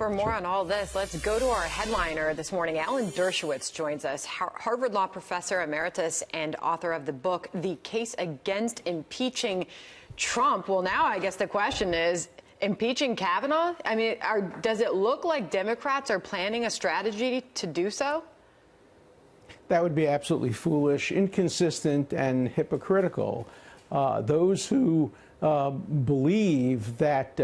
For more on all this, let's go to our headliner this morning. Alan Dershowitz joins us, Harvard Law professor emeritus and author of the book, The Case Against Impeaching Trump. Well, now I guess the question is, impeaching Kavanaugh? I mean, does it look like Democrats are planning a strategy to do so? That would be absolutely foolish, inconsistent, and hypocritical. Those who believe that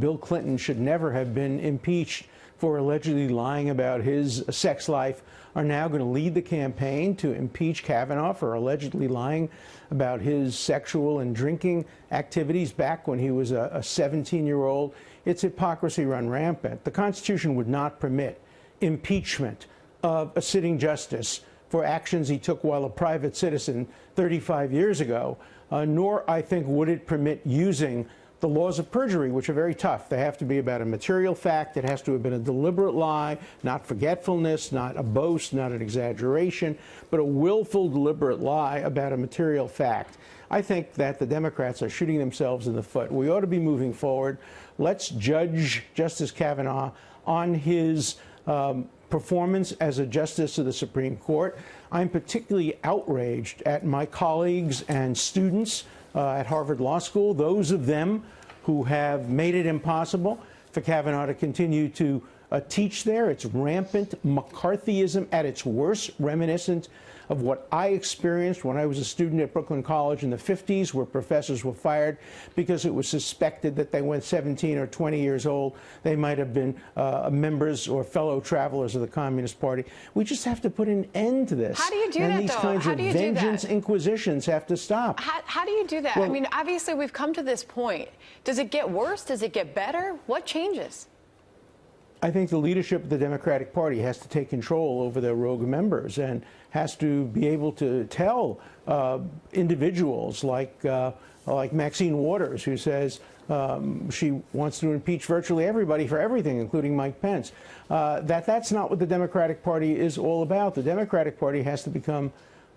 Bill Clinton should never have been impeached for allegedly lying about his sex life are now going to lead the campaign to impeach Kavanaugh for allegedly lying about his sexual and drinking activities back when he was a 17-year-old. It's hypocrisy run rampant. The Constitution would not permit impeachment of a sitting justice for actions he took while a private citizen 35 years ago. Nor, I think, would it permit using the laws of perjury, which are very tough. They have to be about a material fact. It has to have been a deliberate lie, not forgetfulness, not a boast, not an exaggeration, but a willful, deliberate lie about a material fact. I think that the Democrats are shooting themselves in the foot. We ought to be moving forward. Let's judge Justice Kavanaugh on his performance as a justice of the Supreme Court. I'm particularly outraged at my colleagues and students at Harvard Law School, those of them who have made it impossible for Kavanaugh to continue to teach there. It's rampant McCarthyism at its worst, reminiscent of what I experienced when I was a student at Brooklyn College in the 50s, where professors were fired because it was suspected that they went 17 or 20 years old. They might have been members or fellow travelers of the Communist Party. We just have to put an end to this. How do you do that, though? And these kinds of vengeance inquisitions have to stop. How do you do that? Well, I mean, obviously, we've come to this point. Does it get worse? Does it get better? What changes? I think the leadership of the Democratic Party has to take control over their rogue members and has to be able to tell individuals like Maxine Waters, who says she wants to impeach virtually everybody for everything, including Mike Pence, that's not what the Democratic Party is all about. The Democratic Party has to become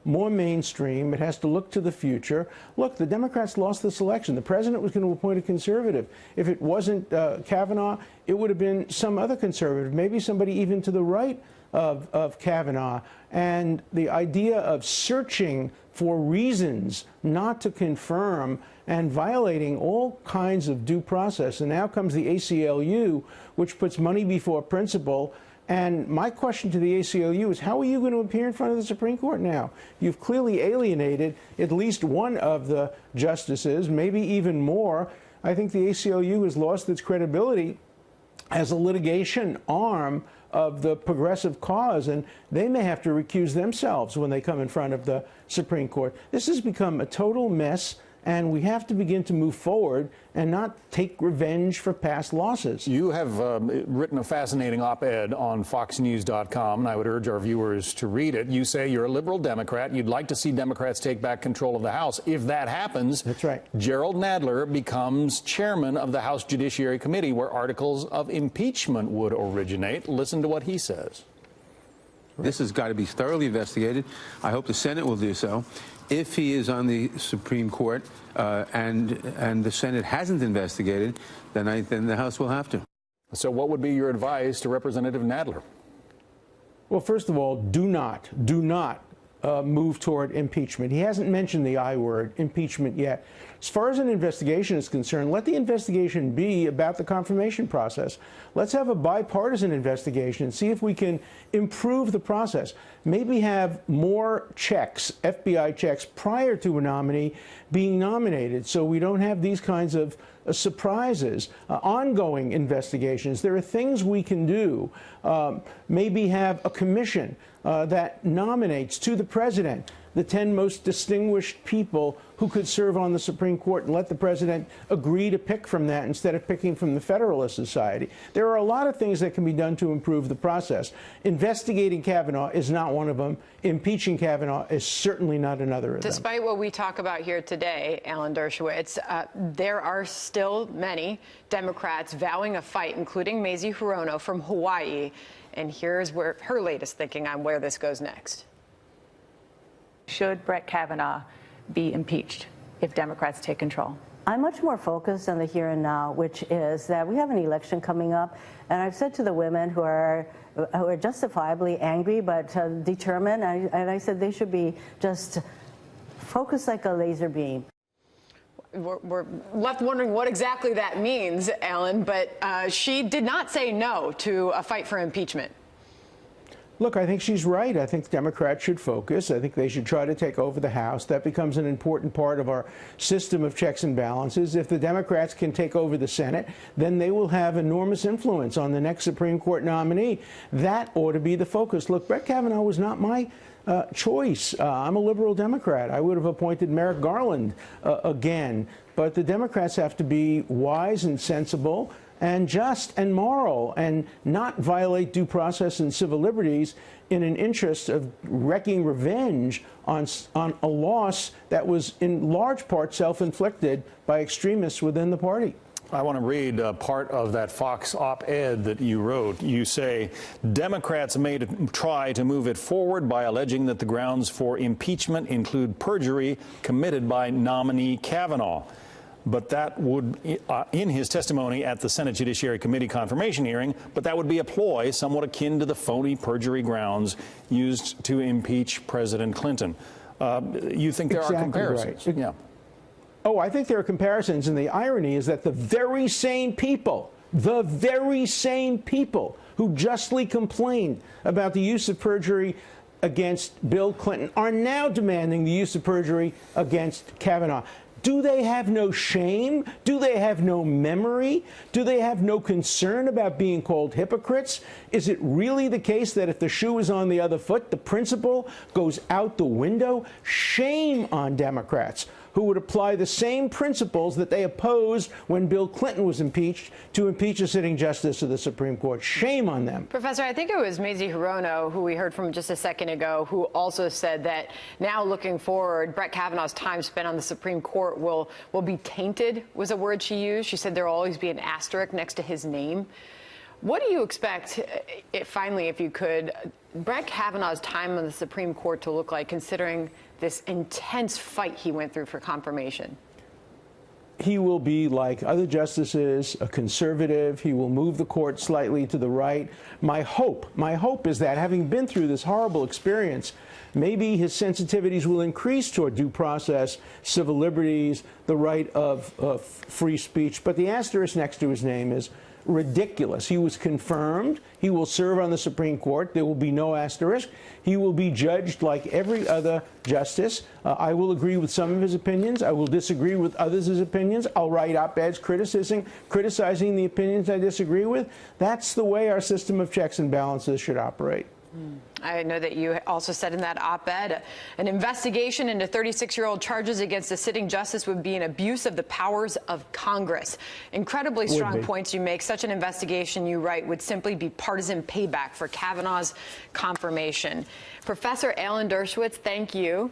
more mainstream. It has to look to the future. Look, the Democrats lost this election. The president was going to appoint a conservative. If it wasn't Kavanaugh, it would have been some other conservative, maybe somebody even to the right of Kavanaugh. And the idea of searching for reasons not to confirm and violating all kinds of due process. And now comes the ACLU, which puts money before principle. And my question to the ACLU is, how are you going to appear in front of the Supreme Court now? You've clearly alienated at least one of the justices, maybe even more. I think the ACLU has lost its credibility as a litigation arm of the progressive cause, and they may have to recuse themselves when they come in front of the Supreme Court. This has become a total mess, and we have to begin to move forward and not take revenge for past losses. You have written a fascinating op-ed on foxnews.com, and I would urge our viewers to read it. You say you're a liberal Democrat. You'd like to see Democrats take back control of the House. If that happens, that's right, Jerrold Nadler becomes chairman of the House Judiciary Committee, where articles of impeachment would originate. Listen to what he says. This has got to be thoroughly investigated. I hope the Senate will do so. If he is on the Supreme Court and the Senate hasn't investigated, then the House will have to. So what would be your advice to Representative Nadler? Well, first of all, do not move toward impeachment. He hasn't mentioned the I word, impeachment, yet. As far as an investigation is concerned, let the investigation be about the confirmation process. Let's have a bipartisan investigation and see if we can improve the process. Maybe have more checks, FBI checks, prior to a nominee being nominated, so we don't have these kinds of surprises. Ongoing investigations. There are things we can do. Maybe have a commission that nominates to the president the 10 most distinguished people who could serve on the Supreme Court, and let the president agree to pick from that instead of picking from the Federalist Society. There are a lot of things that can be done to improve the process. Investigating Kavanaugh is not one of them. Impeaching Kavanaugh is certainly not another of them. Despite what we talk about here today, Alan Dershowitz, there are still many Democrats vowing a fight, including Mazie Hirono from Hawaii. And here's her latest thinking on where this goes next. Should Brett Kavanaugh be impeached if Democrats take control? I'm much more focused on the here and now, which is that we have an election coming up, and I've said to the women who are justifiably angry but determined, and I said they should be just focused like a laser beam. We're left wondering what exactly that means, Ellen, but she did not say no to a fight for impeachment. Look, I think she's right. I think Democrats should focus. I think they should try to take over the House. That becomes an important part of our system of checks and balances. If the Democrats can take over the Senate, then they will have enormous influence on the next Supreme Court nominee. That ought to be the focus. Look, Brett Kavanaugh was not my choice. I'm a liberal Democrat. I would have appointed Merrick Garland again. But the Democrats have to be wise and sensible and just and moral and not violate due process and civil liberties in an interest of wreaking revenge on a loss that was in large part self-inflicted by extremists within the party. I want to read part of that Fox op-ed that you wrote. You say, Democrats may try to move it forward by alleging that the grounds for impeachment include perjury committed by nominee Kavanaugh. But that would, in his testimony at the Senate Judiciary Committee confirmation hearing, but that would be a ploy somewhat akin to the phony perjury grounds used to impeach President Clinton. You think there are comparisons? Right. Yeah. Oh, I think there are comparisons, and the irony is that the very same people who justly complained about the use of perjury against Bill Clinton are now demanding the use of perjury against Kavanaugh. Do they have no shame? Do they have no memory? Do they have no concern about being called hypocrites? Is it really the case that if the shoe is on the other foot, the principle goes out the window? Shame on Democrats who would apply the same principles that they opposed when Bill Clinton was impeached to impeach a sitting justice of the Supreme Court. Shame on them. Professor, I think it was Mazie Hirono, who we heard from just a second ago, who also said that now looking forward, Brett Kavanaugh's time spent on the Supreme Court will be tainted, was a word she used. She said there will always be an asterisk next to his name. What do you expect, finally, if you could, Brett Kavanaugh's time on the Supreme Court to look like, considering this intense fight he went through for confirmation? He will be like other justices, a conservative. He will move the court slightly to the right. My hope is that, having been through this horrible experience, maybe his sensitivities will increase toward due process, civil liberties, the right of free speech. But the asterisk next to his name is ridiculous. He was confirmed. He will serve on the Supreme Court. There will be no asterisk. He will be judged like every other justice. I will agree with some of his opinions. I will disagree with others' opinions. I'll write op-eds criticizing the opinions I disagree with. That's the way our system of checks and balances should operate. I know that you also said in that op-ed, an investigation into 36-year-old charges against a sitting justice would be an abuse of the powers of Congress. Incredibly strong points you make. Such an investigation, you write, would simply be partisan payback for Kavanaugh's confirmation. Professor Alan Dershowitz, thank you.